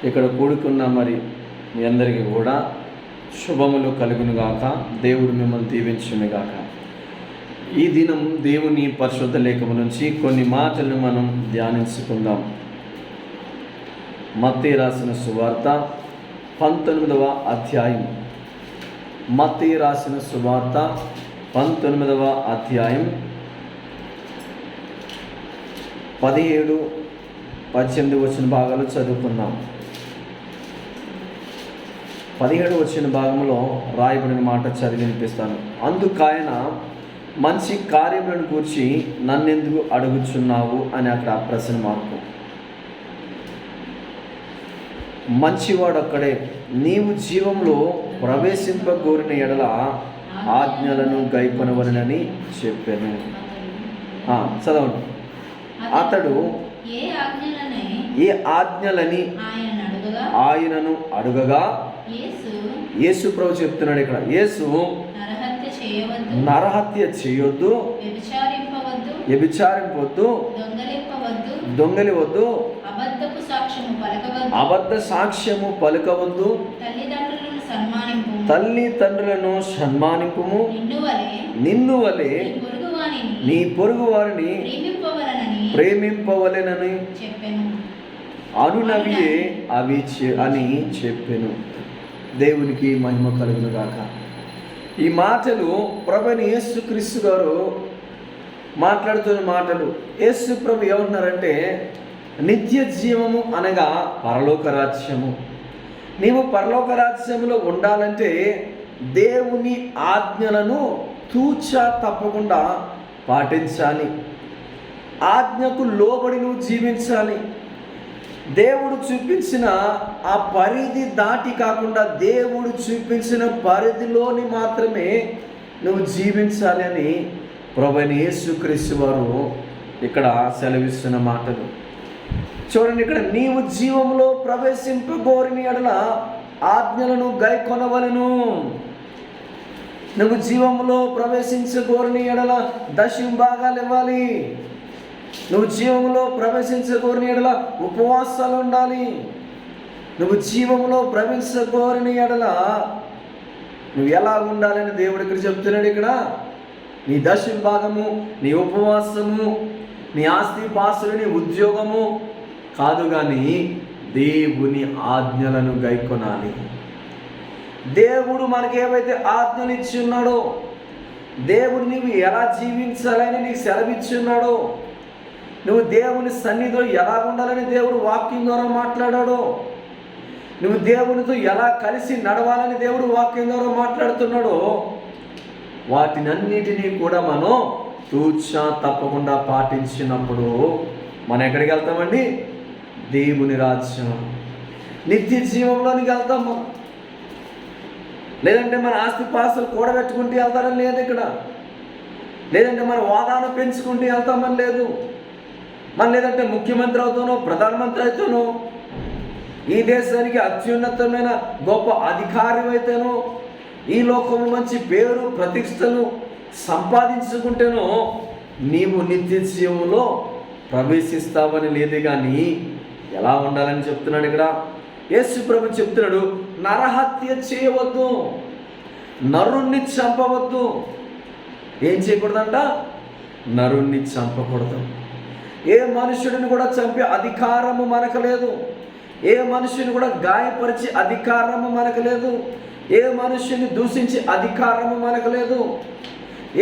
ఇక్కడ కూడుకున్న మరి మీ అందరికీ కూడా శుభములు కలుగును గాక. దేవుడు మిమ్మల్ని దీవించును గాక. ఈ దినం దేవుని పరిశుద్ధ లేఖము నుంచి కొన్ని మాటలను మనం ధ్యానించుకుందాం. మత్తయి రాసిన సువార్త 19వ అధ్యాయం. మత్తయి రాసిన సువార్త 19వ అధ్యాయం 17-18 వచ్చిన భాగాలు చదువుకున్నాం. 17 వచ్చిన భాగంలో రాయబడిన మాట చదివి వినిపిస్తాను. అందుకాయన మంచి కార్యములను గూర్చి నన్నెందుకు అడుగుచున్నావు అని అక్కడ ప్రశ్న మార్కు. మంచివాడు అక్కడే, నీవు జీవంలో ప్రవేశింపగోరిన ఎడల ఆజ్ఞలను గైకొనవలెనని చెప్పాను. చదవండి. అతడు ఏ ఆజ్ఞలని ఆయనను అడుగగా యేసు ప్రభు చెప్తున్నాడు. ఇక్కడ యేసు నరహత్య చేయొద్దు, వ్యభిచారింపవద్దు, దొంగలివద్దు, అబద్ధ సాక్ష్యము పలకవద్దు, తల్లిదండ్రులను సన్మానింపుము, నిన్ను వలె నీ పొరుగు వారిని ప్రేమింపవలెనని అనునవియే అవి అని చెప్పెను. దేవునికి మహిమ కలుగును గాక. ఈ మాటలు ప్రభువైన యేసుక్రీస్తు గారు మాట్లాడుతున్న మాటలు. యేసు ప్రభు ఏమంటున్నారంటే, నిత్య జీవము అనగా పరలోక రాజ్యము. నీవు పరలోక రాజ్యములో ఉండాలంటే దేవుని ఆజ్ఞలను తూచా తప్పకుండా పాటించాలి. ఆజ్ఞకు లోబడి నువ్వు జీవించాలి. దేవుడు చూపించిన ఆ పరిధి దాటి కాకుండా దేవుడు చూపించిన పరిధిలోని మాత్రమే నువ్వు జీవించాలి అని ప్రభువైన యేసుక్రీస్తు వారు ఇక్కడ సెలవిస్తున్న మాటలు చూడండి. ఇక్కడ నీవు జీవంలో ప్రవేశింపగోరిన ఎడల ఆజ్ఞలను గైకొనవలెను. నువ్వు జీవంలో ప్రవేశించగోరిన ఎడల దశమ భాగాలు ఇవ్వాలి. నువ్వు జీవంలో ప్రవేశించగోరిన ఎడల ఉపవాసాలు ఉండాలి. నువ్వు జీవంలో ప్రవేశించగోరిన ఎడల నువ్వు ఎలా ఉండాలని దేవుడు ఇక్కడ చెప్తున్నాడు. ఇక్కడ నీ దశమ భాగము, నీ ఉపవాసము, నీ ఆస్తి పాస్తులు, నీ ఉద్యోగము కాదు, కానీ దేవుని ఆజ్ఞలను గైకొనాలి. దేవుడు మనకి ఏవైతే ఆజ్ఞలు ఇచ్చి ఉన్నాడో, దేవుడు నీవు ఎలా జీవించాలని నీకు సెలవిచ్చి ఉన్నాడో, నువ్వు దేవుని సన్నిధిలో ఎలా ఉండాలని దేవుడు వాక్యం ద్వారా మాట్లాడాడో, నువ్వు దేవునితో ఎలా కలిసి నడవాలని దేవుడు వాక్యం ద్వారా మాట్లాడుతున్నాడో, వాటినన్నిటినీ కూడా మనం తూచా తప్పకుండా పాటించినప్పుడు మనం ఎక్కడికి వెళ్తామండి? దేవుని రాజ్యం, నిత్య జీవంలోనికి వెళ్తాము. లేదంటే మన ఆస్తిపాస్తులు కూడబెట్టుకుంటూ వెళ్తారని లేదు ఇక్కడ. లేదంటే మన హోదాను పెంచుకుంటూ వెళ్తామని లేదు. లేదంటే ముఖ్యమంత్రి అవుతానో, ప్రధానమంత్రి అవుతానో, ఈ దేశానికి అత్యున్నతమైన గొప్ప అధికారి అయితేనో, ఈ లోకంలో మంచి పేరు ప్రతిష్టను సంపాదించుకుంటేనో నీవు నిత్య జీవంలో ప్రవేశిస్తావని లేదు. కానీ ఎలా ఉండాలని చెప్తున్నాడు ఇక్కడ యేసు ప్రభు చెప్తున్నాడు. నరహత్య చేయవద్దు, నరుణ్ణి చంపవద్దు. ఏం చేయకూడదంట? నరుణ్ణి చంపకూడదు. ఏ మనుషుడిని కూడా చంపే అధికారము మనకు లేదు. ఏ మనుషుని కూడా గాయపరిచే అధికారము మనకు లేదు. ఏ మనుషుని దూషించే అధికారము మనకు లేదు.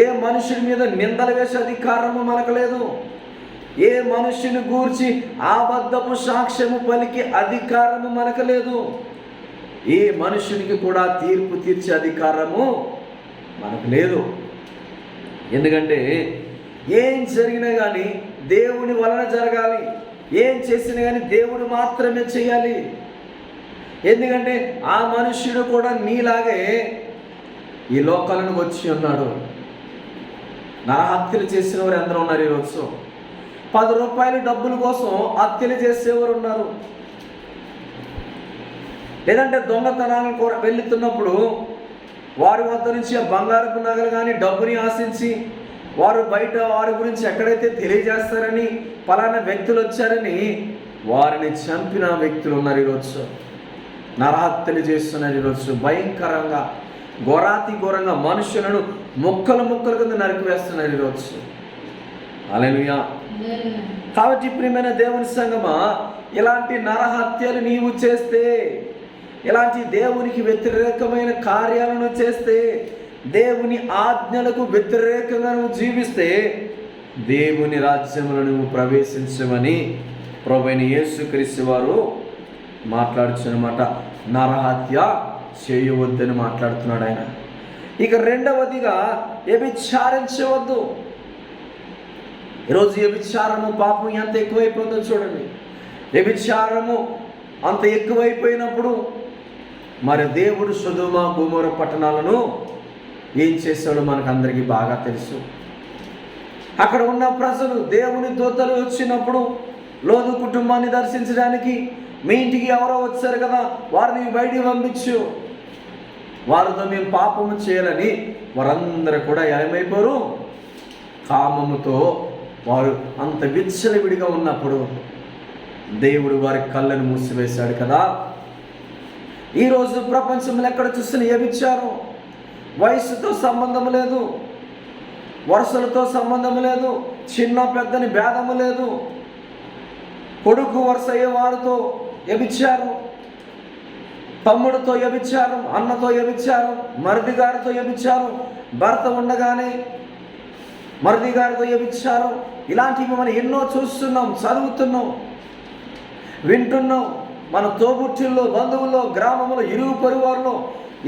ఏ మనుషుని మీద నిందలు వేసే అధికారము మనకు లేదు. ఏ మనుషుని గూర్చి అబద్ధపు సాక్ష్యము పలికే అధికారము మనకు లేదు. ఏ మనుషునికి కూడా తీర్పు తీర్చే అధికారము మనకు లేదు. ఎందుకంటే ఏం జరిగినా కానీ దేవుని వలన జరగాలి. ఏం చేసినా కానీ దేవుడు మాత్రమే చేయాలి. ఎందుకంటే ఆ మనుష్యుడు కూడా నీలాగే ఈ లోకాలను వచ్చి ఉన్నాడు. నరహత్యలు చేసిన వారు ఎందరో ఉన్నారు. ఈరోజు 10 రూపాయల డబ్బుల కోసం హత్యలు చేసేవారు ఉన్నారు. లేదంటే దొంగతనాలను వెళ్తున్నప్పుడు వారి వద్ద నుంచి బంగారపు నగలు కానీ డబ్బుని ఆశించి వారు బయట వారి గురించి ఎక్కడైతే తెలియజేస్తారని, పలానా వ్యక్తులు వచ్చారని వారిని చంపిన వ్యక్తులు ఉన్నారు ఈరోజు. నరహత్యలు చేస్తున్నారు ఈరోజు. భయంకరంగా ఘోరంగా మనుషులను ముక్కలు కింద నరికివేస్తున్నారు ఈరోజు. హల్లెలూయా. కాబట్టి ప్రియమైన దేవుని సంగమా, ఇలాంటి నరహత్యలు నీవు చేస్తే, ఇలాంటి దేవునికి వ్యతిరేకమైన కార్యాలను చేస్తే, దేవుని ఆజ్ఞలకు వ్యతిరేకంగా నువ్వు జీవిస్తే దేవుని రాజ్యంలో నువ్వు ప్రవేశించమని ప్రభువైన యేసుక్రీస్తు వారు మాట్లాడుతున్నమాట. నరహత్య చేయవద్దని మాట్లాడుతున్నాడు ఆయన. ఇక రెండవదిగా వ్యభిచారించవద్దు. ఈరోజు వ్యభిచారము పాపం ఎంత ఎక్కువైపోయిందో చూడండి. వ్యభిచారము అంత ఎక్కువైపోయినప్పుడు మరి దేవుడు సొదొమ గొమొర పట్టణాలను ఏం చేశాడో మనకు అందరికీ బాగా తెలుసు. అక్కడ ఉన్న ప్రజలు, దేవుని దూతలు వచ్చినప్పుడు లోతు కుటుంబాన్ని దర్శించడానికి మీ ఇంటికి ఎవరో వచ్చారు కదా, వారిని బయటికి పంపించు, వారితో మేము పాపము చేయాలని వారందరూ కూడా ఏమైపోరు, కామముతో వారు అంత విచ్చలవిడిగా ఉన్నప్పుడు దేవుడు వారి కళ్ళను మూసివేశాడు కదా. ఈరోజు ప్రపంచంలో ఎక్కడ చూసిన వ్యభిచారం వయసుతో సంబంధం లేదు, వరుసలతో సంబంధం లేదు, చిన్న పెద్దని భేదము లేదు. కొడుకు వరుస అయ్యే వారితో వ్యభిచారం, తమ్ముడితో వ్యభిచారం, అన్నతో వ్యభిచారం, మరిది గారితో వ్యభిచారం, భర్త ఉండగానే మరిది గారితో వ్యభిచారం. ఇలాంటివి మనం ఎన్నో చూస్తున్నాం, చదువుతున్నాం, వింటున్నాం. మన తోబుట్టుల్లో, బంధువుల్లో, గ్రామంలో, ఇరుగు పొరుగువారిలో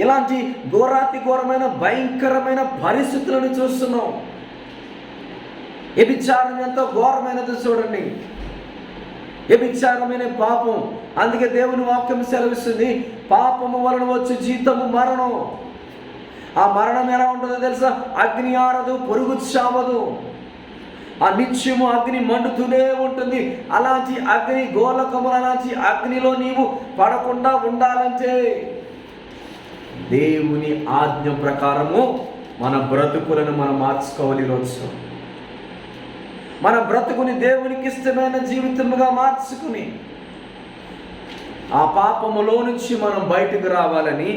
ఇలాంటి ఘోరమైన భయంకరమైన పరిస్థితులను చూస్తున్నాం. వ్యభిచారం ఎంతో ఘోరమైనది చూడండి. వ్యభిచారమైన పాపం. అందుకే దేవుని వాక్యం సెలవిస్తుంది, పాపము వలన వచ్చే జీతము మరణం. ఆ మరణం ఎలా ఉంటుందో తెలుసా? అగ్ని ఆరదు, పొరుగు చావదు, ఆ నిత్యము అగ్ని మండుతూనే ఉంటుంది. అలాంటి అగ్ని గోళకములు, అలాంటి అగ్నిలో నీవు పడకుండా ఉండాలంటే దేవుని ఆజ్ఞ ప్రకారము మన బ్రతుకులను మనం మార్చుకోవాలి. ఈరోజు మన బ్రతుకుని దేవునికి ఇష్టమైన జీవితముగా మార్చుకుని ఆ పాపములో నుంచి మనం బయటకు రావాలని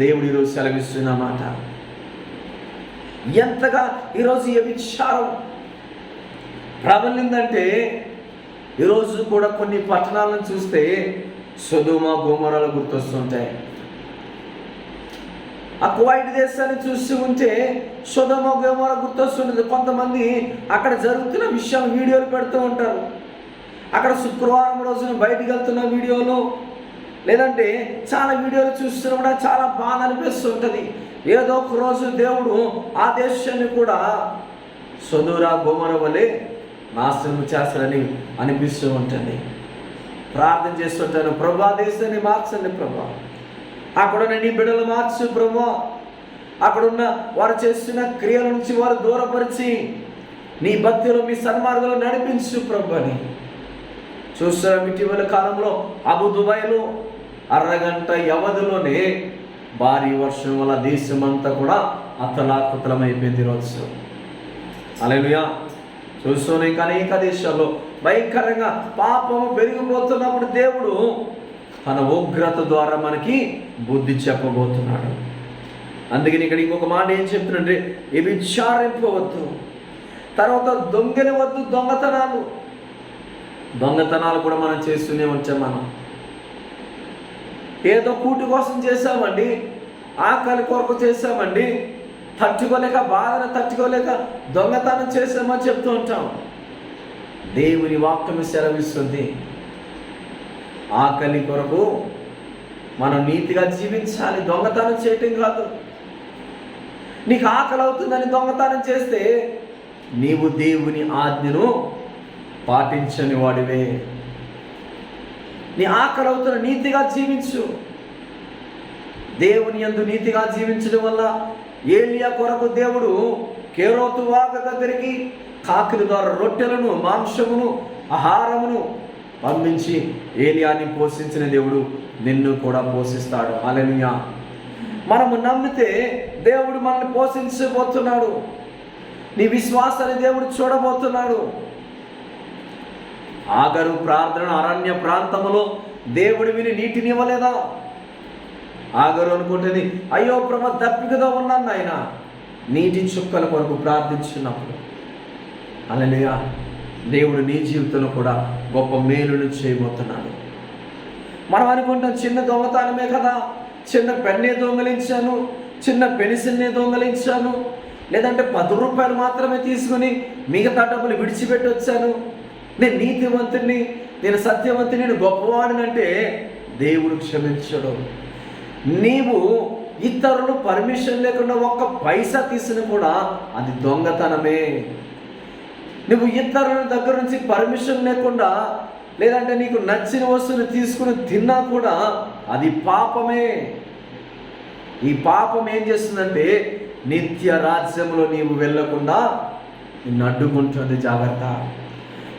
దేవుడు ఈరోజు సెలవిస్తున్నమాట. ఎంతగా ఈరోజు వ్యభిచారం ప్రబలిందంటే, ఈరోజు కూడా కొన్ని పట్టణాలను చూస్తే సొదొమ గొమొరలు గుర్తొస్తుంటాయి. ఆ కువైట్ దేశాన్ని చూస్తూ ఉంటే సొదొమ గొమొర గుర్తొస్తుంటుంది. కొంతమంది అక్కడ జరుగుతున్న విషయం వీడియోలు పెడుతూ ఉంటారు. అక్కడ శుక్రవారం రోజున బయటికి వెళ్తున్న వీడియోలు, లేదంటే చాలా వీడియోలు చూస్తున్నప్పుడు చాలా బాగా అనిపిస్తుంటుంది. ఏదో ఒక రోజు దేవుడు ఆ దేశాన్ని కూడా సొదొమ గొమొర వలె నాశనం చేస్తాడని అనిపిస్తూ ఉంటుంది. ప్రార్థన చేస్తుంటాను, ప్రభా దేశాన్ని మార్చండి ప్రభా, అక్కడున్న నీ బిడ్డలు మార్చు ప్రభా, అక్కడున్న వారు చేస్తున్న క్రియల నుంచి వారు దూరపరిచి నీ భక్తిలో, మీ సన్మార్గంలో నడిపించు ప్రభు అని చూస్తున్నాం. ఇటీవల కాలంలో అబుదుబాయ్లో అరగంట వ్యవధిలోనే భారీ వర్షం వల్ల దేశమంతా కూడా అతలాకుతలమైపోయింది ఈరోజు. హల్లెలూయా. చూస్తూనే ఇంకా అనేక దేశాల్లో భయంకరంగా పాపము పెరిగిపోతున్నప్పుడు దేవుడు తన ఉగ్రత ద్వారా మనకి బుద్ధి చెప్పబోతున్నాడు. అందుకని ఇక్కడ ఇంకొక మాట ఏం చెప్తుందంటే, వ్యభిచారింపవద్దు, తర్వాత దొంగలవద్దు. దొంగతనాలు కూడా మనం చేస్తూనే వచ్చాం. మనం ఏదో కూటి కోసం చేశామండి, ఆకలి కొరకు చేశామండి, తట్టుకోలేక, బాధను తట్టుకోలేక దొంగతనం చేశామని చెప్తూ ఉంటాం. దేవుని వాక్యం సెలవిస్తుంది, ఆకలి కొరకు మనం నీతిగా జీవించాలి, దొంగతనం చేయటం కాదు. నీకు ఆకలి అవుతుందని దొంగతనం చేస్తే నీవు దేవుని ఆజ్ఞను పాటించని వాడివే. నీ ఆకలి అవుతున్న నీతిగా జీవించు. దేవుని యందు నీతిగా జీవించడం వల్ల ఏలియా కొరకు దేవుడు కేరోతు వాగు దగ్గరికి కాకిల ద్వారా రొట్టెలను, మాంసమును, ఆహారమును పంపించి ఏలియాని పోషించిన దేవుడు నిన్ను కూడా పోషిస్తాడు. హల్లెలూయా. మనము నమ్మితే దేవుడు మనల్ని పోషించబోతున్నాడు. నీ విశ్వాసాన్ని దేవుడు చూడబోతున్నాడు. ఆగరు ప్రార్థన అరణ్య ప్రాంతములో దేవుడు విని నీటిని ఇవ్వలేదా? ఆగరు అనుకుంటుంది, అయ్యో ప్రభు దప్పికతో ఉన్నాను నాయన, నీటి చుక్కల కొరకు ప్రార్థించినప్పుడు హల్లెలూయా, దేవుడు నీ జీవితంలో కూడా గొప్ప మేలును చేయబోతున్నాడు. మనం అనుకుంటాం చిన్న దొంగతనమే కదా, చిన్న పెన్నే దొంగలించాను, చిన్న పెన్సిల్నే దొంగలించాను, లేదంటే 10 రూపాయలు మాత్రమే తీసుకుని మిగతా డబ్బులు విడిచిపెట్టి వచ్చాను, నేను నీతివంతుని, నేను సత్యవంతుని, నేను గొప్పవాడినంటే దేవుడు క్షమించడు. నీవు ఇతరులు పర్మిషన్ లేకుండా ఒక్క పైసా తీసిన కూడా అది దొంగతనమే. నువ్వు ఇతరుల దగ్గర నుంచి పర్మిషన్ లేకుండా, లేదంటే నీకు నచ్చిన వస్తువుని తీసుకుని తిన్నా కూడా అది పాపమే. ఈ పాపం ఏం చేస్తుందంటే నిత్య రాజ్యంలో నీవు వెళ్ళకుండా నిన్ను అడ్డుకుంటుంది. జాగ్రత్త.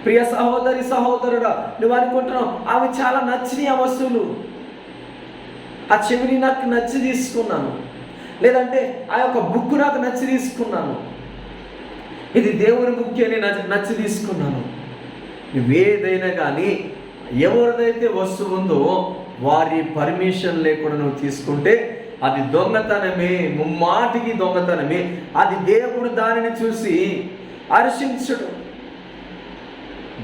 ప్రియ సహోదరి సహోదరుడా, నువ్వు అనుకుంటున్నావు అవి చాలా నచ్చినాయి, ఆ వస్తువులు, ఆ చెవిని నాకు నచ్చి తీసుకున్నాను, లేదంటే ఆ యొక్క బుక్ నాకు నచ్చి తీసుకున్నాను, ఇది దేవుని బుక్ అని నచ్చి తీసుకున్నాను. నువ్వేదైనా కానీ ఎవరిదైతే వస్తువు ఉందో వారి పర్మిషన్ లేకుండా నువ్వు తీసుకుంటే అది దొంగతనమే, ముమ్మాటికి దొంగతనమే. అది దేవుడు దానిని చూసి హర్షించడు.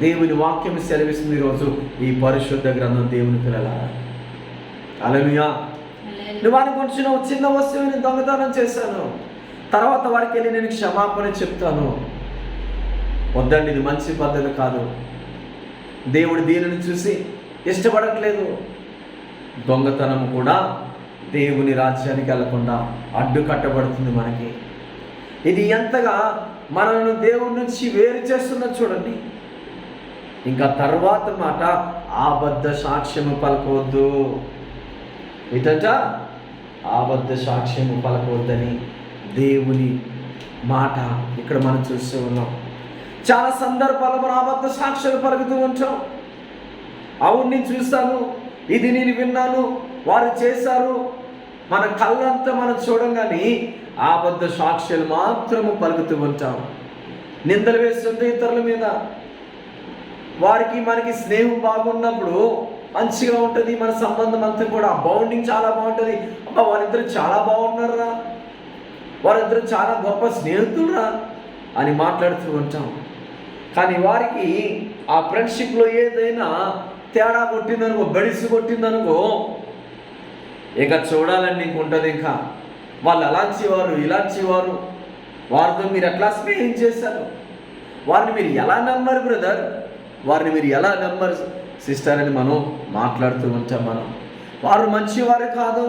దేవుని వాక్యం సెలవిస్తుంది ఈరోజు ఈ పరిశుద్ధ గ్రంథం. దేవుని పిల్లలారా, హల్లెలూయా. నువ్వు అనుకుంటున్నావు చిన్న వస్తువుని దొంగతనం చేశాను, తర్వాత వారికి వెళ్ళి నేను క్షమాపణ చెప్తాను. వద్దండి, ఇది మంచి పద్ధతి కాదు. దేవుడు దీనిని చూసి ఇష్టపడట్లేదు. దొంగతనం కూడా దేవుని రాజ్యానికి వెళ్లకుండా అడ్డుకట్టబడుతుంది మనకి. ఇది ఎంతగా మనల్ని దేవుడి నుంచి వేరు చేస్తున్నది చూడండి. ఇంకా తర్వాత మాట, అబద్ధ సాక్ష్యము పలకవద్దు. ఏంటంట? అబద్ధ సాక్ష్యము పలకవద్దని దేవుని మాట ఇక్కడ మనం చూస్తూ ఉన్నాం. చాలా సందర్భాల్లో మనం అబద్ధ సాక్ష్యాలు పలుకుతూ ఉంటాం. అవును, నేను చూస్తాను, ఇది నేను విన్నాను, వారు చేశారు, మన కళ్ళంతా మనం చూడంగానే అబద్ధ సాక్ష్యాలు మాత్రము పలుకుతూ ఉంటాం. నిందలు వేస్తుంటే ఇతరుల మీద. వారికి మనకి స్నేహం బాగున్నప్పుడు మంచిగా ఉంటుంది, మన సంబంధం అంతా కూడా బౌండింగ్ చాలా బాగుంటుంది. అబ్బా, వారిద్దరు చాలా బాగున్నారా, వారిద్దరు చాలా గొప్ప స్నేహితులురా అని మాట్లాడుతూ ఉంటాం. కానీ వారికి ఆ ఫ్రెండ్షిప్లో ఏదైనా తేడా కొట్టిందనుకో, బడిసి కొట్టిందనుకో, ఇక చూడాలని నీకు ఉంటుంది. ఇంకా వాళ్ళు అలాంటివారు ఇలాంటివారు, వారితో మీరు ఎట్లా స్నేహం చేశారు, వారిని మీరు ఎలా నమ్మరు బ్రదర్, వారిని మీరు ఎలా నమ్మరు సిస్టర్ అని మనం మాట్లాడుతూ ఉంటాం. వారు మంచివారు కాదు,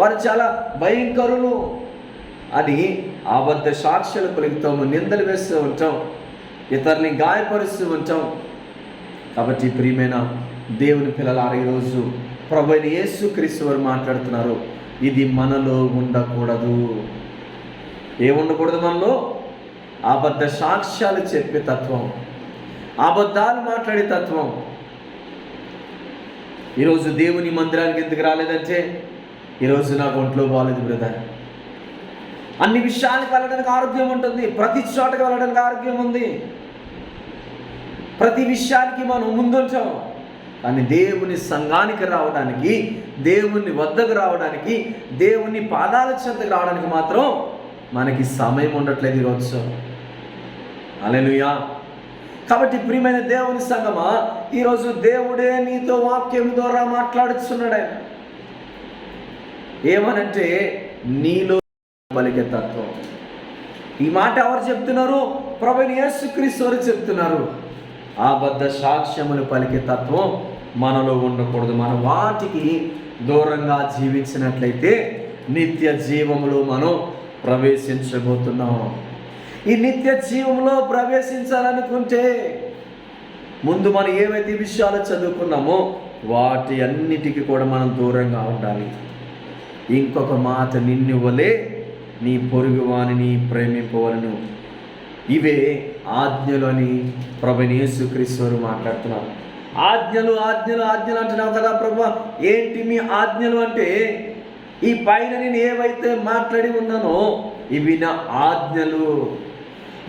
వారు చాలా భయంకరులు అని అబద్ధ సాక్ష్యాలు పలుకుతాము, నిందలు వేస్తూ ఉంటాం, ఇతరుని గాయపరుస్తూ ఉంటాం. కాబట్టి ప్రియమైన దేవుని పిల్లలారా, ఈరోజు ప్రభువైన యేసుక్రీస్తు వారు మాట్లాడుతున్నారు, ఇది మనలో ఉండకూడదు. ఏముండకూడదు మనలో? అబద్ధ సాక్ష్యాలు చెప్పే తత్వం, అబద్ధాలు మాట్లాడే తత్వం. ఈరోజు దేవుని మందిరానికి ఎందుకు రాలేదంటే, ఈరోజు నాకు ఒంట్లో బాగాలేదు బ్రదర్. అన్ని విషయాలకు వెళ్ళడానికి ఆరోగ్యం ఉంటుంది, ప్రతి చోటకి వెళ్ళడానికి ఆరోగ్యం ఉంది, ప్రతి విషయానికి మనం ముందుంటాం. కానీ దేవుని సంఘానికి రావడానికి, దేవుని వద్దకు రావడానికి, దేవుని పాదాల చెంతకు రావడానికి మాత్రం మనకి సమయం ఉండట్లేదు ఈరోజు. హల్లెలూయా. కాబట్టి ప్రియమైన దేవుని సంఘమా, ఈరోజు దేవుడే నీతో వాక్యం ద్వారా మాట్లాడుతున్నాడు. ఆయన ఏమనంటే నీలో పలికే తత్వం. ఈ మాట ఎవరు చెప్తున్నారు? ప్రభువైన యేసుక్రీస్తు వారు చెప్తున్నారు. అబద్ధ సాక్ష్యములు పలికే తత్వం మనలో ఉండకూడదు. మనం వాటికి దూరంగా జీవించినట్లయితే నిత్య జీవములో మనం ప్రవేశించబోతున్నాం. ఈ నిత్య జీవంలో ప్రవేశించాలనుకుంటే ముందు మనం ఏవైతే విషయాలు చదువుకున్నామో వాటి అన్నిటికీ కూడా మనం దూరంగా ఉండాలి. ఇంకొక మాట, నిన్ను వలె నీ పొరుగు వానిని ప్రేమింపవలను, ఇవే ఆజ్ఞలు అని ప్రభువైన యేసుక్రీస్తు వారు మాట్లాడుతున్నారు. ఆజ్ఞలు ఆజ్ఞలు ఆజ్ఞలు అంటున్నావు కదా ప్రభు, ఏంటి మీ ఆజ్ఞలు అంటే, ఈ పైన నేను ఏవైతే మాట్లాడి ఉన్నానో ఇవి నా ఆజ్ఞలు.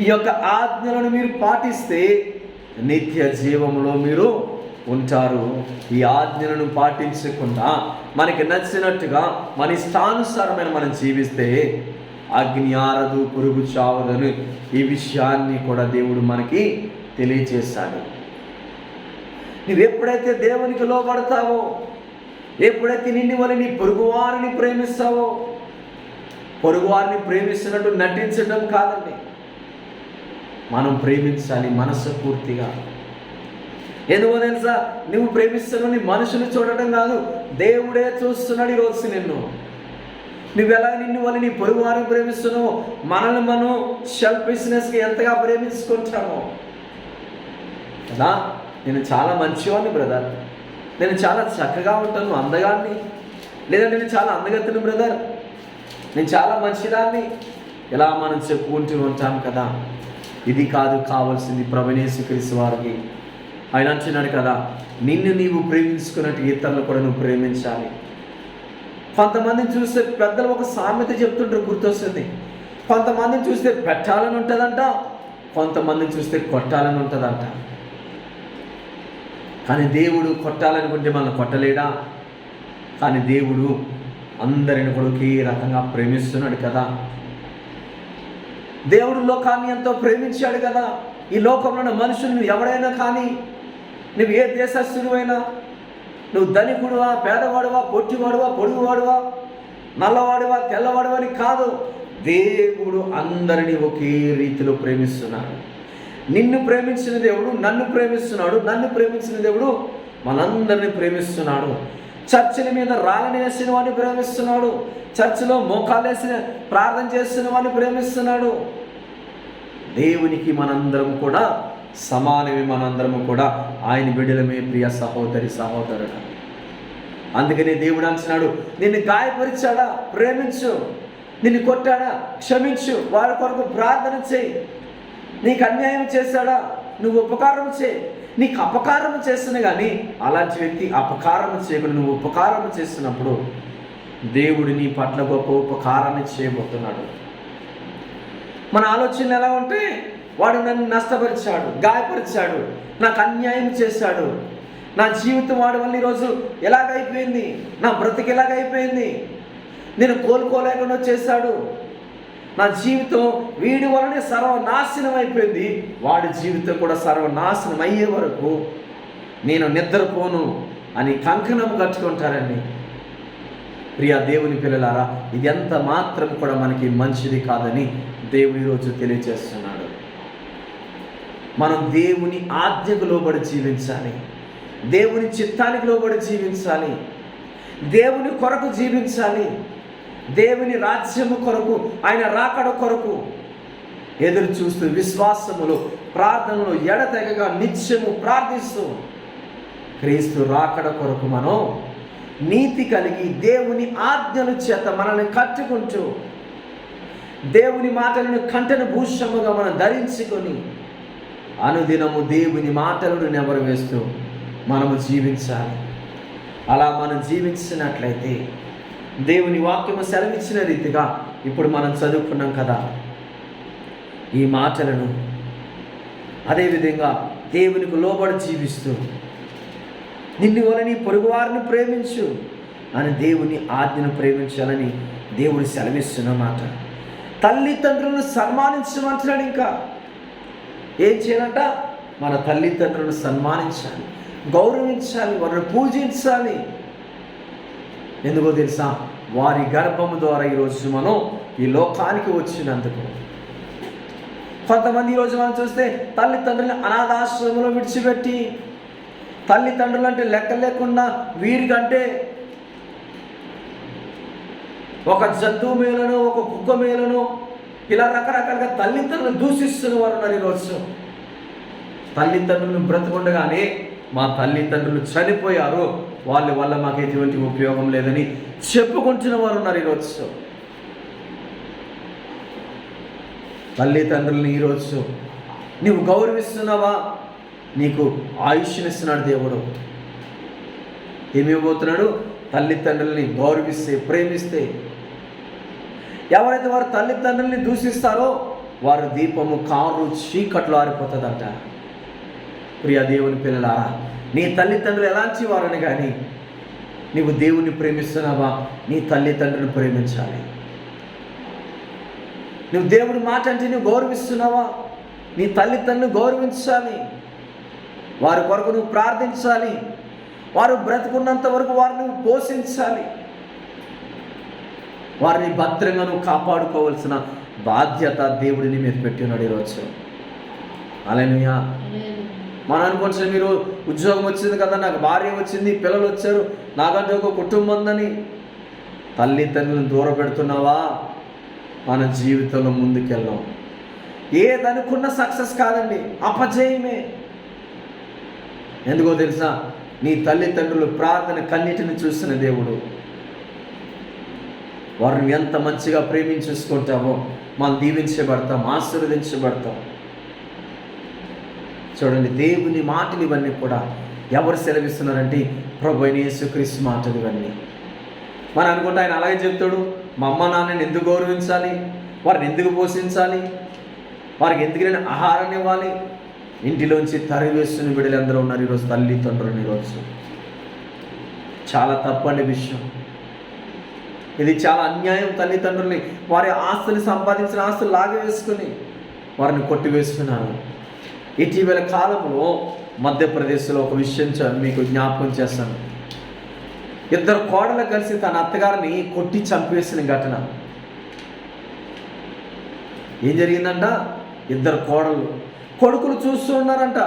ఈ యొక్క ఆజ్ఞలను మీరు పాటిస్తే నిత్య జీవములో మీరు ఉంటారు. ఈ ఆజ్ఞలను పాటించకుండా మనకి నచ్చినట్టుగా మన ఇష్టానుసారమైన మనం జీవిస్తే అగ్ని ఆరదు, పురుగు చావదని ఈ విషయాన్ని కూడా దేవుడు మనకి తెలియజేశాడు. నువ్వు ఎప్పుడైతే దేవునికి లోబడతావో, ఎప్పుడైతే నిన్ను వల్ల నీ పొరుగువారిని ప్రేమిస్తావో, పొరుగువారిని ప్రేమిస్తున్నట్టు నటించడం కాదండి, మనం ప్రేమించాలి మనస్ఫూర్తిగా. ఎందుకో తెలుసా, నువ్వు ప్రేమిస్తున్నావు నీ మనుషులు చూడటం కాదు, దేవుడే చూస్తున్నాడు ఈరోజు నిన్ను. నువ్వెలా నిన్ను వల్ల నీ పొరుగు వారిని ప్రేమిస్తున్నావు, మనల్ని మనం సెల్ఫిష్నెస్కి ఎంతగా ప్రేమించుకుంటామో కదా. నేను చాలా మంచివాడిని బ్రదర్, నేను చాలా చక్కగా ఉంటాను, అందగాన్ని, లేదా నేను చాలా అందగత్తును బ్రదర్, నేను చాలా మంచిదాన్ని, ఇలా మనం చెప్పుకుంటూ ఉంటాం కదా. ఇది కాదు కావాల్సింది. ప్రభువైన యేసుక్రీస్తు వారికి ఆయన అంటున్నాడు కదా, నిన్ను నీవు ప్రేమించుకున్నట్టు ఇతరులు కూడా నువ్వు ప్రేమించాలి. కొంతమందిని చూస్తే పెద్దలు ఒక సామెత చెప్తుంటారు, గుర్తొస్తుంది. కొంతమందిని చూస్తే పెట్టాలని ఉంటుందంట, కొంతమందిని చూస్తే కొట్టాలని ఉంటుందంట. కానీ దేవుడు కొట్టాలనుకుంటే మనల్ని కొట్టలేడా? కానీ దేవుడు అందరిని కూడా ఒకే రకంగా ప్రేమిస్తున్నాడు కదా. దేవుడు లోకాన్ని ఎంతో ప్రేమించాడు కదా. ఈ లోకంలో ఉన్న మనుషులను ఎవడైనా కానీ, నువ్వు ఏ దేశస్థుడివైనా, నువ్వు ధనికుడువా, పేదవాడువా, పొట్టివాడువా, పొడుగువాడువా, నల్లవాడువా, తెల్లవాడువా అని కాదు, దేవుడు అందరినీ ఒకే రీతిలో ప్రేమిస్తున్నాడు. నిన్ను ప్రేమించిన దేవుడు నన్ను ప్రేమిస్తున్నాడు, నన్ను ప్రేమించిన దేవుడు మనందరినీ ప్రేమిస్తున్నాడు. చర్చిల మీద రాళ్ళని వేసిన వాడిని ప్రేమిస్తున్నాడు, చర్చిలో మోకాలు వేసిన ప్రార్థన చేస్తున్న వాడిని ప్రేమిస్తున్నాడు. దేవునికి మనందరం కూడా సమానమే, మనందరము కూడా ఆయన బిడ్డలమే ప్రియ సహోదరి సహోదరుడు. అందుకనే దేవుడు అంటున్నాడు, నిన్ను గాయపరిచాడా ప్రేమించు, నిన్ను కొట్టాడా క్షమించు, వారి కొరకు ప్రార్థన చేయి. నీకు అన్యాయం చేశాడా నువ్వు ఉపకారం చేయి. నీకు అపకారం చేస్తున్నా కానీ అలాంటి వ్యక్తి అపకారం చేయకుండా నువ్వు ఉపకారం చేస్తున్నప్పుడు దేవుడు నీ పట్ల గొప్ప ఉపకారాన్ని చేయబోతున్నాడు. మన ఆలోచనలు ఎలా ఉంటే, వాడు నన్ను నష్టపరిచాడు, గాయపరిచాడు, నాకు అన్యాయం చేశాడు, నా జీవితం వాడి వల్ల ఈరోజు ఎలాగైపోయింది, నా బ్రతికి ఎలాగైపోయింది, నేను కోలుకోలేకుండా చేశాడు, నా జీవితం వీడి వలనే సర్వనాశనం అయిపోయింది, వాడి జీవితం కూడా సర్వనాశనం అయ్యే వరకు నేను నిద్రపోను అని కంకణం కట్టుకుంటారండి. ప్రియ దేవుని పిల్లలారా, ఇది ఎంత మాత్రం కూడా మనకి మంచిది కాదని దేవుడు ఈరోజు తెలియజేస్తున్నాడు. మనం దేవుని ఆజ్ఞకు లోబడి జీవించాలి, దేవుని చిత్తానికి లోబడి జీవించాలి, దేవుని కొరకు జీవించాలి, దేవుని రాజ్యము కొరకు, ఆయన రాకడ కొరకు ఎదురు చూస్తూ విశ్వాసములో ప్రార్థనలో ఎడతెగగా నిత్యము ప్రార్థిస్తూ క్రీస్తు రాకడ కొరకు మనం నీతి కలిగి దేవుని ఆజ్ఞల చేత మనల్ని కట్టుకుంటూ దేవుని మాటలను కంటను భూషముగా మనం ధరించుకొని అనుదినము దేవుని మాటలను నెవరు వేస్తూ మనము జీవించాలి. అలా మనం జీవించినట్లయితే దేవుని వాక్యము సెలవిచ్చిన రీతిగా ఇప్పుడు మనం చదువుకున్నాం కదా, ఈ మాటలను అదేవిధంగా దేవునికి లోబడి జీవిస్తూ నిన్ను వలని పొరుగువారిని ప్రేమించు అని దేవుని ఆజ్ఞను ప్రేమించాలని దేవుడు సెలవిస్తున్నమాట. తల్లిదండ్రులను సన్మానించమంటున్నాడు. ఇంకా ఏం చేయాలంట? మన తల్లిదండ్రులను సన్మానించాలి, గౌరవించాలి, వారిని పూజించాలి. ఎందుకో తెలుసా? వారి గర్భము ద్వారా ఈరోజు మనం ఈ లోకానికి వచ్చినందుకు. కొంతమంది ఈరోజు మనం చూస్తే తల్లిదండ్రులను అనాథాశ్రమంలో విడిచిపెట్టి, తల్లిదండ్రులు అంటే లెక్క లేకుండా వీరికంటే ఒక జంతువు మేలను, ఒక కుక్క మేలను, ఇలా రకరకాలుగా తల్లిదండ్రులను దూషిస్తున్న వారు ఉన్నారు ఈరోజు. తల్లిదండ్రులను బ్రతుకుండగానే మా తల్లిదండ్రులు చనిపోయారు, వాళ్ళ వల్ల మాకు ఎటువంటి ఉపయోగం లేదని చెప్పుకుంటున్న వారు ఉన్నారు ఈరోజు. తల్లిదండ్రులను ఈరోజు నీవు గౌరవిస్తున్నావా? నీకు ఆయుష్నిస్తున్నాడు దేవుడు. ఏమివ్వబోతున్నాడు? తల్లిదండ్రులని గౌరవిస్తే, ప్రేమిస్తే. ఎవరైతే వారు తల్లిదండ్రులని దూషిస్తారో వారు దీపము కారు చీకట్లో ఆరిపోతుందంట. ప్రియ దేవుని పిల్లలారా, నీ తల్లిదండ్రులు ఎలాంటి వారని కానీ నీవు దేవుణ్ణి ప్రేమిస్తున్నావా? నీ తల్లిదండ్రులను ప్రేమించాలి. నువ్వు దేవుడి మాట అంటే నువ్వు గౌరవిస్తున్నావా? నీ తల్లిదండ్రులను గౌరవించాలి. వారి కొరకు నువ్వు ప్రార్థించాలి. వారు బ్రతుకున్నంత వరకు వారిని నువ్వు పోషించాలి. వారిని భద్రంగా నువ్వు కాపాడుకోవాల్సిన బాధ్యత దేవుడిని మీద పెట్టినాడు ఈరోజు. హల్లెలూయా. మనం అనుకోవచ్చు, మీరు ఉద్యోగం వచ్చింది కదా, నాకు భార్య వచ్చింది, పిల్లలు వచ్చారు, నాకంటే ఒక కుటుంబం ఉందని. తల్లిదండ్రులను దూరం పెడుతున్నావా? మన జీవితంలో ముందుకెళ్ళాం. ఏదనుకున్న సక్సెస్ కాదండి, అపజయమే. ఎందుకో తెలుసా? నీ తల్లిదండ్రులు ప్రార్థన కన్నిటిని చూసిన దేవుడు. వారిని ఎంత మంచిగా ప్రేమించేసుకుంటామో మనం దీవించబడతాం, ఆశీర్వదించబడతాం. చూడండి, దేవుని మాటలు ఇవన్నీ కూడా ఎవరు సెలవిస్తున్నారంటే ప్రభువైన యేసుక్రీస్తు మాటలు ఇవన్నీ. మనం అనుకుంటే ఆయన అలాగే చెప్తాడు, మా అమ్మ నాన్నని ఎందుకు గౌరవించాలి, వారిని ఎందుకు పోషించాలి, వారికి ఎందుకు నేను ఆహారాన్ని ఇవ్వాలి. ఇంటిలోంచి తరివేస్తున్న బిడ్డలు అందరూ ఉన్నారు ఈరోజు, తల్లిదండ్రులు. ఈరోజు చాలా తప్పండి విషయం ఇది, చాలా అన్యాయం. తల్లిదండ్రుల్ని వారి ఆస్తులు, సంపాదించిన ఆస్తులు లాగవేసుకుని వారిని కొట్టివేస్తున్నారు. ఇటీవల కాలంలో మధ్యప్రదేశ్లో ఒక విషయం మీకు జ్ఞాపకం చేస్తాను. ఇద్దరు కోడలు కలిసి తన అత్తగారిని కొట్టి చంపేసిన ఘటన. ఏం జరిగిందంట? ఇద్దరు కొడుకులు చూస్తూ ఉన్నారంట,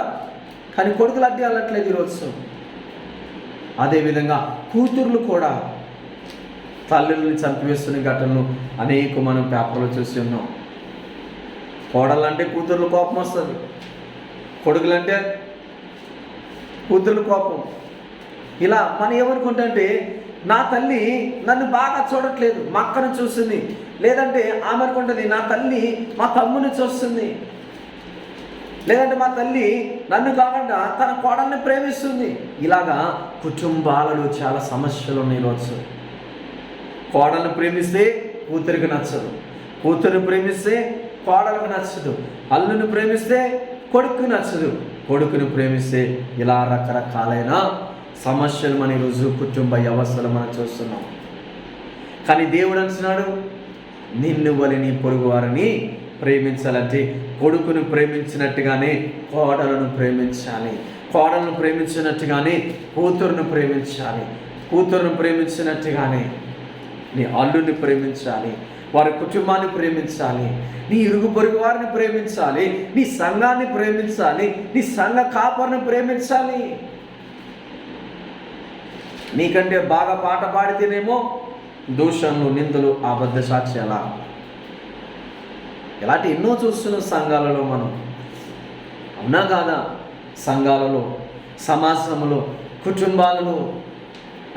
కానీ కొడుకులు అడ్డి వెళ్ళట్లేదు ఈరోజు. అదేవిధంగా కూతుర్లు కూడా తల్లుల్ని చంపివేస్తున్న ఘటనలు అనేక మనం పేపర్లో చూసి ఉన్నాం. కోడలంటే కూతుర్లు కోపం వస్తుంది, కొడుకులంటే కూతుర్లు కోపం. ఇలా మనం ఏమనుకుంటే, నా తల్లి నన్ను బాగా చూడట్లేదు, మా అక్కను చూస్తుంది, లేదంటే ఆమె అనుకుంటుంది నా తల్లి మా తమ్ముని చూస్తుంది, లేదంటే మా తల్లి నన్ను కాకుండా తన కోడల్ని ప్రేమిస్తుంది. ఇలాగా కుటుంబాలలో చాలా సమస్యలు ఉన్నాయి ఈరోజు. కోడల్ని ప్రేమిస్తే కూతురికి నచ్చదు, కూతురుని ప్రేమిస్తే కోడలకు నచ్చదు, అల్లుని ప్రేమిస్తే కొడుకుని నచ్చదు, కొడుకుని ప్రేమిస్తే ఇలా రకరకాలైన సమస్యలు మన ఈరోజు కుటుంబ వ్యవస్థలు మనం చూస్తున్నాం. కానీ దేవుడు అంటున్నాడు, నిన్ను వలె నీ పొరుగు వారిని ప్రేమించాలంటే కొడుకును ప్రేమించినట్టుగానే కోడలను ప్రేమించాలి, కోడలను ప్రేమించినట్టుగానే కూతురును ప్రేమించాలి, కూతురును ప్రేమించినట్టుగానే నీ అల్లుని ప్రేమించాలి, వారి కుటుంబాన్ని ప్రేమించాలి, నీ ఇరుగు పొరుగు వారిని ప్రేమించాలి, నీ సంఘాన్ని ప్రేమించాలి, నీ సంఘ కాపరిని ప్రేమించాలి. నీకంటే బాగా పాట పాడితేనేమో దూషణలు, నిందలు, అబద్ధ సాక్ష్యాల, ఇలాంటి ఎన్నో చూస్తున్నాం సంఘాలలో మనం. అవునా కాదా? సంఘాలలో, సమాజంలో, కుటుంబాలలో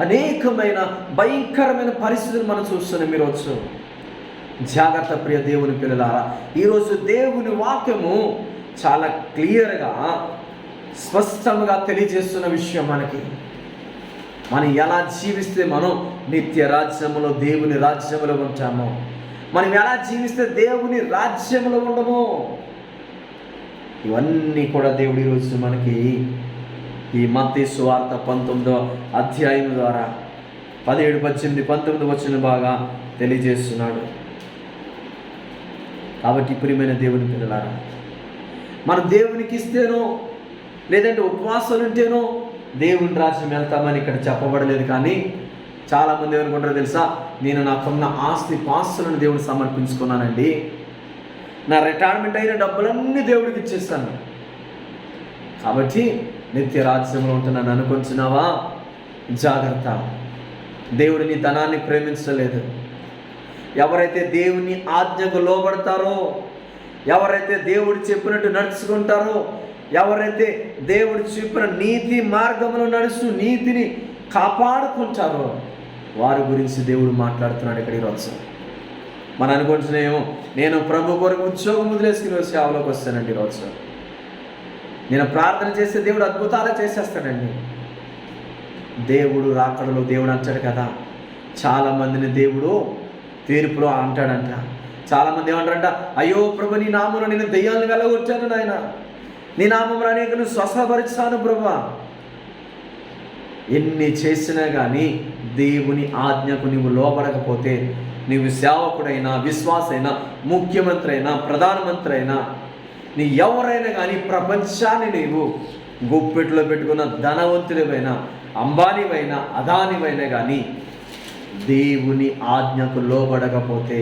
అనేకమైన భయంకరమైన పరిస్థితులు మనం చూస్తున్నాం ఈరోజు. జాగ్రత్త ప్రియ దేవుని పిల్లలారా, ఈరోజు దేవుని వాక్యము చాలా క్లియర్గా స్పష్టంగా తెలియజేస్తున్న విషయం మనకి. మనం ఎలా జీవిస్తే మనం నిత్య రాజ్యంలో, దేవుని రాజ్యంలో ఉంటామో, మనం ఎలా జీవిస్తే దేవుని రాజ్యంలో ఉండమో, ఇవన్నీ కూడా దేవుడు ఈరోజు మనకి ఈ మత్తయి సువార్త 19వ అధ్యాయం ద్వారా 17, 18, 19 వచ్చిన బాగా తెలియజేస్తున్నాడు. కాబట్టి ప్రియమైన దేవుని పిల్లలారా, మనం దేవునికి ఇస్తేనో లేదంటే ఉపవాసాలు ఉంటేనో దేవుని రాజ్యం వెళ్తామని ఇక్కడ చెప్పబడలేదు. కానీ చాలామంది ఏమనుకుంటారో తెలుసా, నేను నాకున్న ఆస్తి పాస్తులను దేవుడు సమర్పించుకున్నానండి, నా రిటైర్మెంట్ అయిన డబ్బులన్నీ దేవుడికి ఇచ్చేస్తాను, కాబట్టి నిత్య రాజ్యంలో ఉంటున్నాను అనుకుంటున్నావా? జాగ్రత్త. దేవుడు నీ ధనాన్ని ప్రేమించలేదు. ఎవరైతే దేవుని ఆజ్ఞకు లోబడతారో, ఎవరైతే దేవుడు చెప్పినట్టు నడుచుకుంటారో, ఎవరైతే దేవుడు చెప్పిన నీతి మార్గంలో నడుస్తూ నీతిని కాపాడుకుంటారో వారి గురించి దేవుడు మాట్లాడుతున్నాడు ఇక్కడ ఈరోజు. మనం అనుకుంటున్నామేమో, నేను ప్రభు కొరకు ఉద్యోగం వదిలేసుకుని సేవలోకి వస్తానండి, ఈరోజు నేను ప్రార్థన చేస్తే దేవుడు అద్భుతాలు చేసేస్తాడండి. దేవుడు రాకడలో దేవుడు అంటాడు కదా, చాలామందిని దేవుడు తీర్పులో అంటాడంట. చాలామంది ఏమంటారంట, అయ్యో ప్రభు నీ నామములో నేను దెయ్యాలను వెళ్ళగొట్టాను నాయన, నీ నామములో అనేకులను స్వస్థపరిచాను ప్రభువా. ఎన్ని చేసినా కానీ దేవుని ఆజ్ఞకు నీవు లోబడకపోతే నీవు సేవకుడైనా, విశ్వాసైనా, ముఖ్యమంత్రి అయినా, ప్రధానమంత్రి అయినా, నీ ఎవరైనా కానీ ప్రపంచాన్ని నీవు గుప్పెట్లో పెట్టుకున్న ధనవంతుడివైనా, అంబానీవైనా, అదానివైనా కానీ దేవుని ఆజ్ఞకు లోబడకపోతే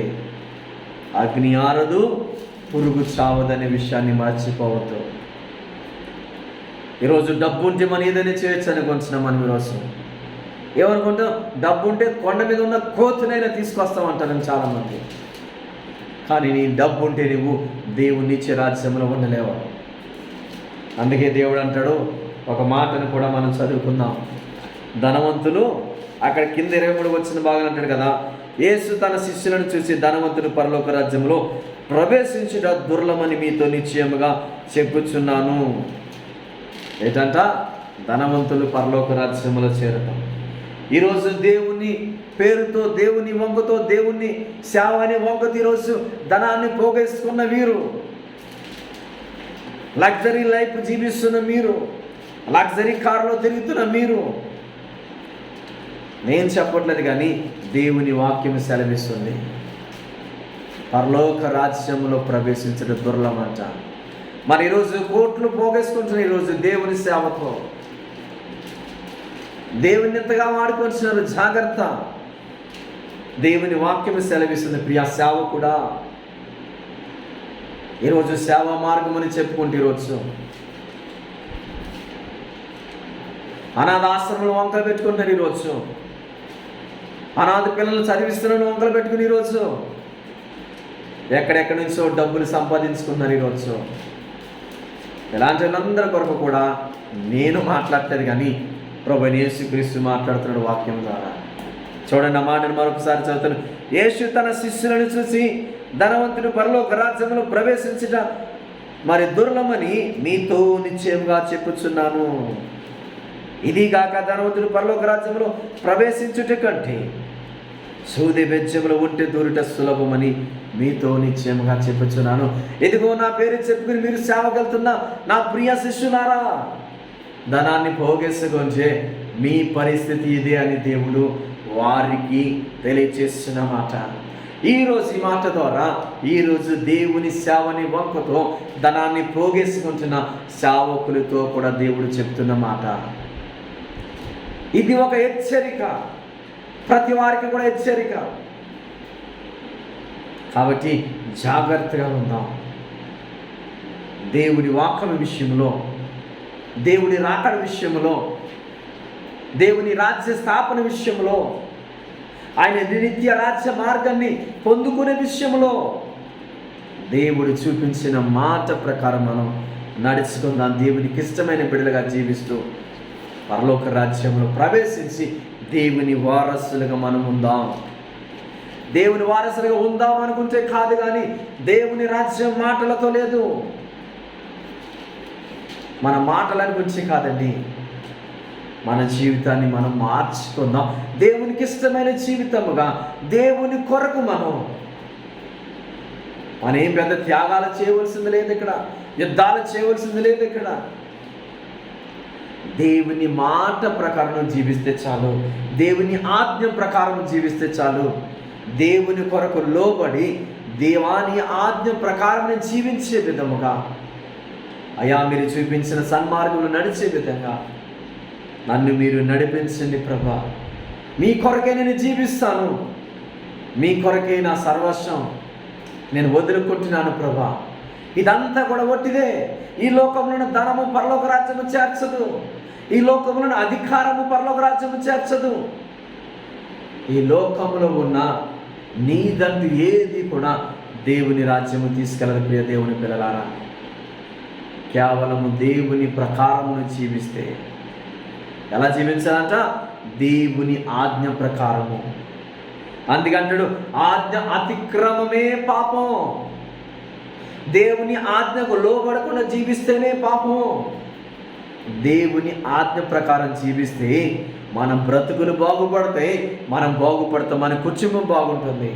అగ్ని ఆరదు, పురుగు చావదనే విషయాన్ని మర్చిపోవద్దు. ఈరోజు డబ్బు ఉంటే మనం ఏదైనా చేయొచ్చు అనుకుంటున్నాం. మనం ఈరోజు ఏమనుకుంటాం, డబ్బు ఉంటే కొండ మీద ఉన్న కోతునైనా తీసుకొస్తామంటారు చాలామంది. కానీ నీ డబ్బు ఉంటే నువ్వు దేవుని ఇచ్చే రాజ్యంలో ఉండలేవు. అందుకే దేవుడు అంటాడు, ఒక మాటను కూడా మనం చదువుకుందాం. ధనవంతులు అక్కడ కింద 23 వచ్చిన బాగా అంటాడు కదా, యేసు తన శిష్యులను చూసి ధనవంతులు పరలోక రాజ్యంలో ప్రవేశించుట దుర్లభమని మీతో నిశ్చయముగా చెప్పుచున్నాను. ఏంటంట? ధనవంతులు పరలోక రాజ్యంలో చేరటం. ఈరోజు దేవుని పేరుతో, దేవుని వంకతో, దేవుని సేవ అనే వంకతో ఈరోజు ధనాన్ని పోగేసుకున్న వీరు, లగ్జరీ లైఫ్ జీవిస్తున్న మీరు, లగ్జరీ కారులో తిరుగుతున్న మీరు, నేను చెప్పట్లేదు కానీ దేవుని వాక్యం సెలవిస్తుంది, పరలోక రాజ్యంలో ప్రవేశించడం దుర్లభమంట. మరి ఈరోజు కోట్లు పోగేసుకుంటున్నారు. ఈరోజు దేవుని సేవతో దేవుని ఎంతగా వాడుకుంటున్నారు. జాగ్రత్త. దేవుని వాక్యం సెలవిస్తుంది. ప్రియ సేవకుడా, ఈరోజు సేవా మార్గం అని చెప్పుకుంటే ఈరోజు అనాథ ఆశ్రమంలో వంకలు పెట్టుకుంటారు. ఈరోజు అనాథ పిల్లలు చదివిస్తున్న వంకలు పెట్టుకుని ఈరోజు ఎక్కడెక్కడి నుంచో డబ్బులు సంపాదించుకున్నారు. ఈరోజు ఇలాంటి వాళ్ళందరి కొరకు కూడా నేను మాట్లాడలేదు కానీ ప్రభువైన యేసుక్రీస్తు మాట్లాడుతున్నాడు వాక్యం ద్వారా. చూడండి, ఆ మాటను మరొకసారి చదువుతాను. యేసు తన శిష్యులను చూసి ధనవంతుడు పరలోక రాజ్యంలో ప్రవేశించుట మరి దుర్లభమని మీతో నిశ్చయంగా చెప్పుచున్నాను. ఇదిగాక ధనవంతుడు పరలోక రాజ్యంలో ప్రవేశించుట కంటే సూది బెజ్జములో ఉంటే దూరుట సులభమని మీతో నిశ్చయముగా చెప్పుచున్నాను. ఇదిగో నా పేరు చెప్పుకుని మీరు సేవకెళ్తున్న నా ప్రియ శిష్యులారా, ధనాన్ని పోగేసుకొంచే మీ పరిస్థితి ఇదే అని దేవుడు వారికి తెలియచేస్తున్న మాట. ఈరోజు ఈ మాట ద్వారా ఈరోజు దేవుని సేవని వంకతో ధనాన్ని పోగేసుకుంటున్న సేవకులతో కూడా దేవుడు చెప్తున్న మాట. ఇది ఒక హెచ్చరిక, ప్రతి వారికి కూడా హెచ్చరిక. కాబట్టి జాగ్రత్తగా ఉందాం. దేవుడి వాక్యం విషయంలో, దేవుడి రాకడ విషయంలో, దేవుని రాజ్య స్థాపన విషయంలో, ఆయన నిత్య రాజ్య మార్గాన్ని పొందుకునే విషయంలో దేవుడు చూపించిన మాట ప్రకారం మనం నడుచుకుందాం. దేవునికి ఇష్టమైన బిడ్డలుగా జీవిస్తూ పరలోక రాజ్యంలో ప్రవేశించి దేవుని వారసులుగా మనం ఉందాం. దేవుని వారసులుగా ఉందాం అనుకుంటే కాదు, కానీ దేవుని రాజ్యం మాటలతో లేదు, మన మాటల గురించి కాదండి. మన జీవితాన్ని మనం మార్చుకుందాం. దేవునికి ఇష్టమైన జీవితముగా, దేవుని కొరకు మనం ఏం పెద్ద త్యాగాలు చేయవలసింది లేదు, ఇక్కడ యుద్ధాలు చేయవలసింది లేదు. ఇక్కడ దేవుని మాట ప్రకారం జీవిస్తే చాలు, దేవుని ఆజ్ఞ ప్రకారం జీవిస్తే చాలు. దేవుని కొరకు లోబడి దేవాని ఆజ్ఞ ప్రకారం జీవించే విధముగా, అయా మీరు చూపించిన సన్మార్గంలో నడిచే విధంగా నన్ను మీరు నడిపించండి ప్రభా. మీ కొరకే నేను జీవిస్తాను, మీ కొరకే నా సర్వస్వం నేను వదులుకుంటున్నాను ప్రభా. ఇదంతా కూడా ఒట్టిదే. ఈ లోకంలో ధనము పరలోక రాజ్యము చేర్చదు, ఈ లోకంలో అధికారము పరలోక రాజ్యము చేర్చదు. ఈ లోకంలో ఉన్న నీదంటూ ఏది కూడా దేవుని రాజ్యము తీసుకెళ్ళదు. ప్రియ దేవుని పిల్లలారా, కేవలము దేవుని ప్రకారమును జీవిస్తే, ఎలా జీవించాలంట? దేవుని ఆజ్ఞ ప్రకారము. అందుకంటాడు ఆజ్ఞ అతిక్రమమే పాపం. దేవుని ఆజ్ఞకు లోబడకుండా జీవిస్తేనే పాపం. దేవుని ఆజ్ఞ ప్రకారం జీవిస్తే మన బ్రతుకులు బాగుపడతాయి, మనం బాగుపడతాం, మన కుటుంబం బాగుంటుంది,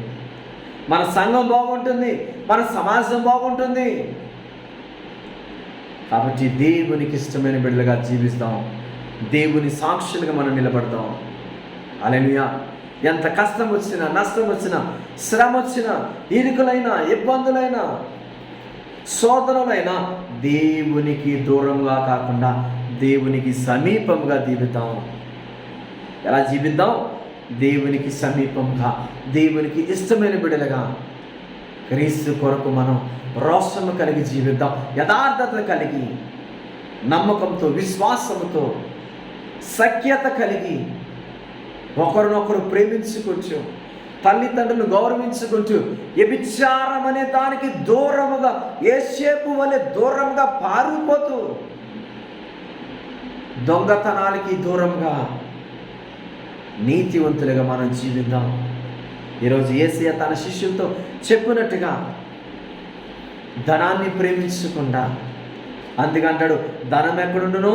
మన సంఘం బాగుంటుంది, మన సమాజం బాగుంటుంది. కాబట్టి దేవునికి ఇష్టమైన బిడ్డలుగా జీవిస్తాం, దేవుని సాక్షులుగా మనం నిలబడతాం. హల్లెలూయా. ఎంత కష్టం వచ్చినా, నష్టం వచ్చినా, శ్రమ వచ్చినా, ఇరుకులైనా, ఇబ్బందులైనా, శోధనలైనా దేవునికి దూరంగా కాకుండా దేవునికి సమీపంగా జీవిద్దాం. ఎలా జీవిద్దాం? దేవునికి సమీపంగా, దేవునికి ఇష్టమైన బిడ్డలుగా క్రీస్తు కొరకు మనం రోషము కలిగి జీవిద్దాం. యథార్థత కలిగి, నమ్మకంతో, విశ్వాసంతో, సఖ్యత కలిగి, ఒకరినొకరు ప్రేమించుకుంటూ, తల్లిదండ్రులను గౌరవించుకుంటూ, వ్యభిచారం అనే దానికి దూరముగా, యేసేపు వలె దూరంగా పారిపోతూ, దొంగతనాలకి దూరంగా నీతివంతులుగా మనం జీవిద్దాం. ఈరోజు యేసయ్య తన శిష్యులతో చెప్పినట్టుగా ధనాన్ని ప్రేమించకుండా, అందుకంటాడు ధనం ఎక్కడుండునో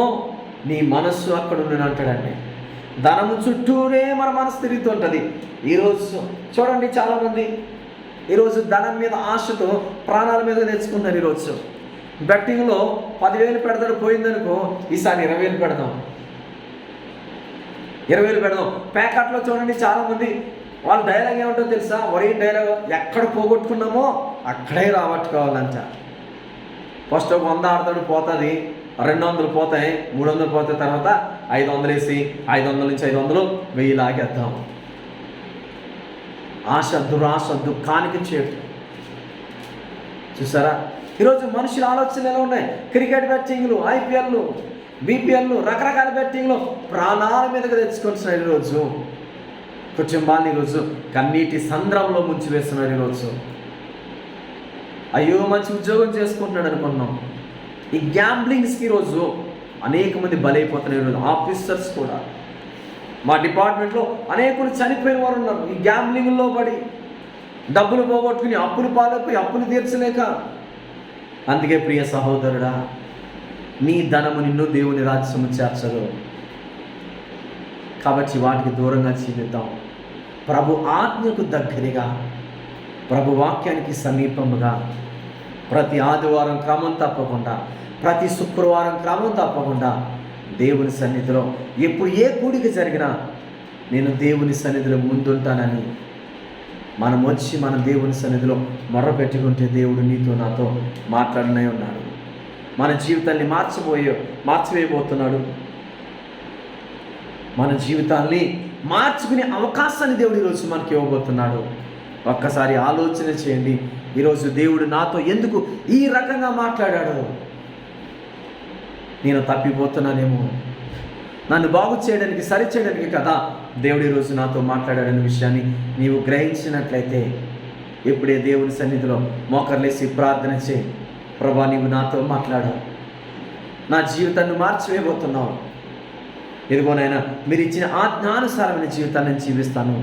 నీ మనస్సు అక్కడుండును అంటాడండి. ధనము చుట్టూనే మన మనసు తిరుగుతుంటుంది. ఈరోజు చూడండి, చాలామంది ఈరోజు ధనం మీద ఆశతో ప్రాణాల మీద తెచ్చుకుంటారు. ఈరోజు బెట్టింగ్లో 10,000 పెడతాడు, పోయిందనుకో ఈసారి 20,000 పెడదాం, 20,000 పెడదాం. ప్యాకెట్లో చూడండి చాలామంది వాళ్ళ డైలాగ్ ఏమంటో తెలుసా? ఒరే డైలాగ్, ఎక్కడ పోగొట్టుకున్నామో అక్కడే రాబట్టుకోవాలంట. ఫస్ట్ 100 ఆడతాడు, పోతుంది, 200 పోతాయి, 300 పోతాయి, తర్వాత 500 వేసి 500 నుంచి 500, 1000 లాగేద్దాం. ఆశ, దురాశ, దుఃఖానికి చేటు. చూసారా ఈరోజు మనుషుల ఆలోచనలు ఎలా ఉన్నాయి? క్రికెట్ బెట్టింగ్లు, IPL, BPL, రకరకాల బెట్టింగ్లు ప్రాణాల మీదకి తెచ్చుకుంటున్నారు. ఈరోజు కుటుంబాన్ని ఈరోజు కన్నీటి సంద్రంలో ముంచి వేస్తున్నారు. ఈరోజు అయ్యో మంచి ఉద్యోగం చేసుకుంటున్నాడు అనుకున్నాం. ఈ గ్యాంబ్లింగ్స్కి ఈరోజు అనేక మంది బలైపోతున్నారు. ఈరోజు ఆఫీసర్స్ కూడా, మా డిపార్ట్మెంట్లో అనేకులు చనిపోయిన వారు ఉన్నారు. ఈ గ్యాంబ్లింగ్లో పడి డబ్బులు పోగొట్టుకుని అప్పులు పాలైపోయి అప్పులు తీర్చలేక. అందుకే ప్రియ సహోదరుడా, నీ ధనము నిన్ను దేవుని రాజ్యము చేర్చదు. కాబట్టి వాటికి దూరంగా జీవిద్దాం. ప్రభు ఆజ్ఞకు దగ్గరగా, ప్రభు వాక్యానికి సమీపముగా, ప్రతి ఆదివారం క్రమం తప్పకుండా, ప్రతి శుక్రవారం క్రమం తప్పకుండా దేవుని సన్నిధిలో ఎప్పుడు ఏ కూడిక జరిగినా నేను దేవుని సన్నిధిలో ముందుంటానని మనం వచ్చి మన దేవుని సన్నిధిలో మొర్ర పెట్టుకుంటే దేవుడు నీతో నాతో మాట్లాడనే ఉన్నాడు. మన జీవితాన్ని మార్చివేయబోతున్నాడు. మన జీవితాన్ని మార్చుకునే అవకాశాన్ని దేవుడు ఈరోజు మనకి ఇవ్వబోతున్నాడు. ఒక్కసారి ఆలోచన చేయండి, ఈరోజు దేవుడు నాతో ఎందుకు ఈ రకంగా మాట్లాడాడు? నేను తప్పిపోతున్నానేమో, నన్ను బాగు చేయడానికి, సరి చేయడానికి కదా దేవుడు ఈరోజు నాతో మాట్లాడాడనే విషయాన్ని నీవు గ్రహించినట్లయితే ఇప్పుడే దేవుని సన్నిధిలో మోకర్లేసి ప్రార్థన చేయి. ప్రభా, నీవు నాతో మాట్లాడు, నా జీవితాన్ని మార్చివేయబోతున్నావు. ఇదిగోనైనా మీరు ఇచ్చిన ఆజ్ఞానుసారమైన జీవితాన్ని జీవిస్తాను,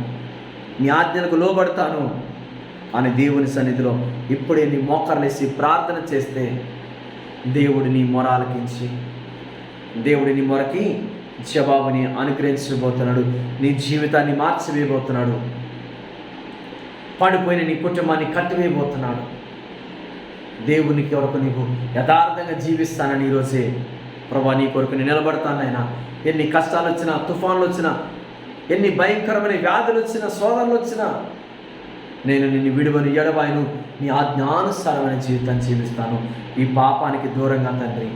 నీ ఆజ్ఞలకు లోబడతాను అని దేవుని సన్నిధిలో ఇప్పుడే నీ మోకర్లేసి ప్రార్థన చేస్తే దేవుడు నీ మొర ఆలకించి, దేవుడి నీ మొరకి జవాబుని అనుగ్రహించబోతున్నాడు. నీ జీవితాన్ని మార్చివేయబోతున్నాడు. పడిపోయిన నీ కుటుంబాన్ని కట్టివేయబోతున్నాడు. దేవుని కొరకు నీకు యథార్థంగా జీవిస్తానని ఈరోజే ప్రభా నీ కొరకు నేను నిలబడతానైనా. ఎన్ని కష్టాలు వచ్చినా, తుఫాన్లు వచ్చినా, ఎన్ని భయంకరమైన వ్యాధులు వచ్చినా, శోధనలు వచ్చినా నేను నిన్ను విడువను, ఎడబాయను, నీ ఆజ్ఞానుసారమైన జీవితాన్ని జీవిస్తాను. ఈ పాపానికి దూరంగా తండ్రి,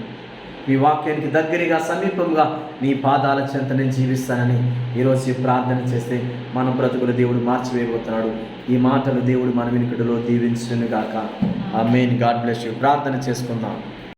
మీ వాక్యానికి దగ్గరగా, సమీపంగా నీ పాదాల చెంత నేను జీవిస్తానని ఈరోజు ప్రార్థన చేస్తే మన బ్రతుకులు దేవుడు మార్చివేయబోతున్నాడు. ఈ మాటలు దేవుడు మన వినికిడిలో దీవించును గాక. ఆమేన్. God bless you. ప్రార్థన చేసుకుందాం.